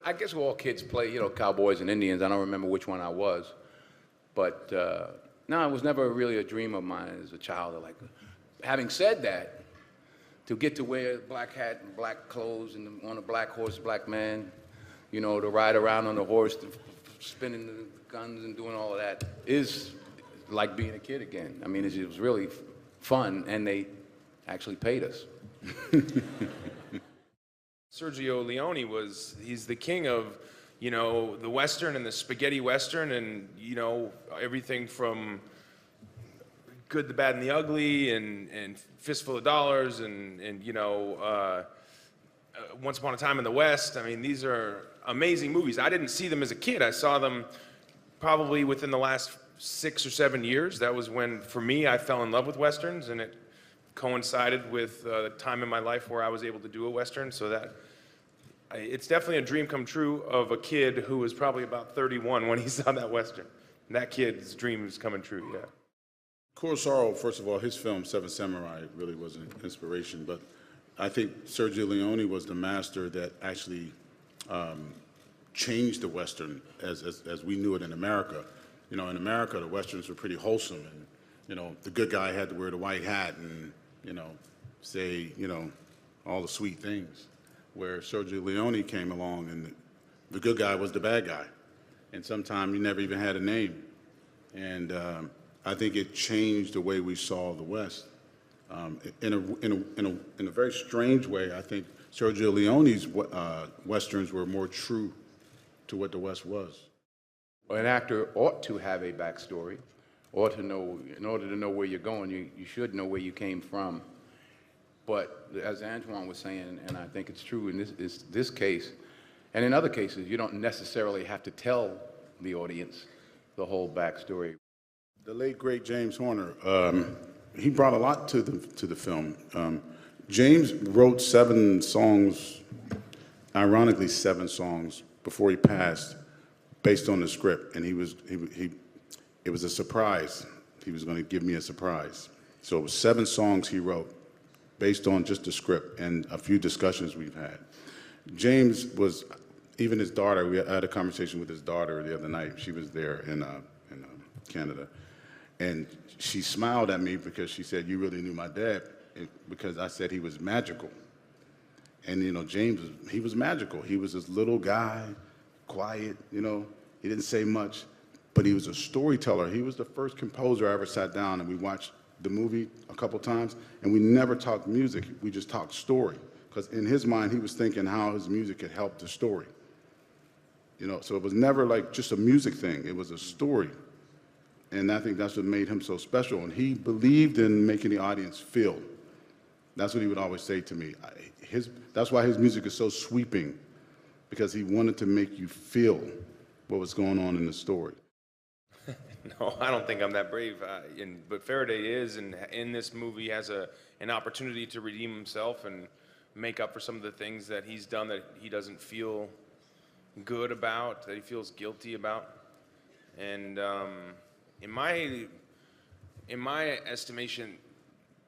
I guess all kids play, cowboys and Indians. I don't remember which one I was. But no, it was never really a dream of mine as a child. Having said that, to get to wear a black hat and black clothes and on a black horse, black man, to ride around on the horse, spinning the guns and doing all of that is like being a kid again. I mean, it was really fun, and they actually paid us. Sergio Leone he's the king of, the Western and the spaghetti Western and, everything from Good, the Bad, and the Ugly and Fistful of Dollars and Once Upon a Time in the West. I mean, these are amazing movies. I didn't see them as a kid. I saw them probably within the last 6 or 7 years. That was when, for me, I fell in love with Westerns, and it coincided with the time in my life where I was able to do a Western, so that it's definitely a dream come true of a kid who was probably about 31 when he saw that Western. And that kid's dream is coming true, yeah. Kurosawa, first of all, his film, Seven Samurai, really was an inspiration, but I think Sergio Leone was the master that actually changed the Western as we knew it in America. In America, the Westerns were pretty wholesome, and, the good guy had to wear the white hat and, say, all the sweet things. Where Sergio Leone came along and the good guy was the bad guy. And sometimes he never even had a name. And I think it changed the way we saw the West. In a very strange way, I think Sergio Leone's Westerns were more true to what the West was. Well, an actor ought to have a backstory, ought to know, in order to know where you're going, you should know where you came from. But as Antoine was saying, and I think it's true in this case, and in other cases, you don't necessarily have to tell the audience the whole backstory. The late, great James Horner, he brought a lot to the film. James wrote 7 songs, ironically 7 songs, before he passed, based on the script, and it was a surprise. He was going to give me a surprise. So it was 7 songs he wrote, based on just the script and a few discussions we've had. James was, even his daughter, we had a conversation with his daughter the other night. She was there in Canada. And she smiled at me because she said, "You really knew my dad," because I said he was magical. And James, he was magical. He was this little guy, quiet, he didn't say much, but he was a storyteller. He was the first composer I ever sat down and we watched the movie a couple times, and we never talked music. We just talked story, because in his mind, he was thinking how his music could help the story. So it was never like just a music thing. It was a story. And I think that's what made him so special. And he believed in making the audience feel. That's what he would always say to me. That's why his music is so sweeping, because he wanted to make you feel what was going on in the story. No, I don't think I'm that brave. But Faraday is, and in this movie has an opportunity to redeem himself and make up for some of the things that he's done that he doesn't feel good about, that he feels guilty about. And in my estimation,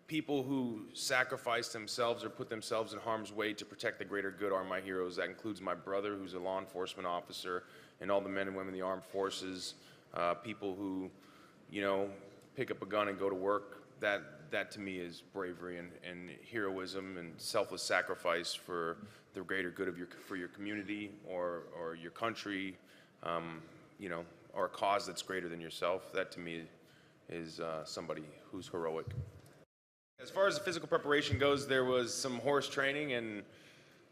people who sacrifice themselves or put themselves in harm's way to protect the greater good are my heroes. That includes my brother, who's a law enforcement officer, and all the men and women in the armed forces. People who, pick up a gun and go to work. That to me is bravery and heroism and selfless sacrifice for the greater good of for your community or your country, or a cause that's greater than yourself. That to me is somebody who's heroic. As far as the physical preparation goes, there was some horse training, and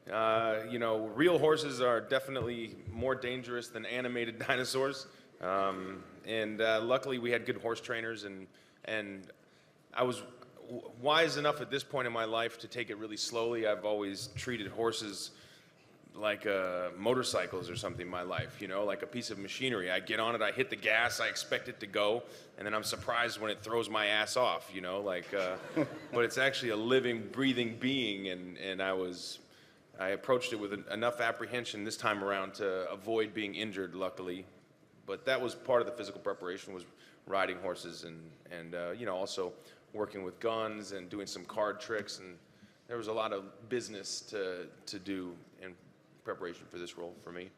real horses are definitely more dangerous than animated dinosaurs. Luckily we had good horse trainers, and I was wise enough at this point in my life to take it really slowly. I've always treated horses like motorcycles or something in my life, like a piece of machinery. I get on it, I hit the gas, I expect it to go, and then I'm surprised when it throws my ass off, but it's actually a living, breathing being, and I approached it with enough apprehension this time around to avoid being injured, luckily. But that was part of the physical preparation, was riding horses and also working with guns and doing some card tricks, and there was a lot of business to do and preparation for this role for me.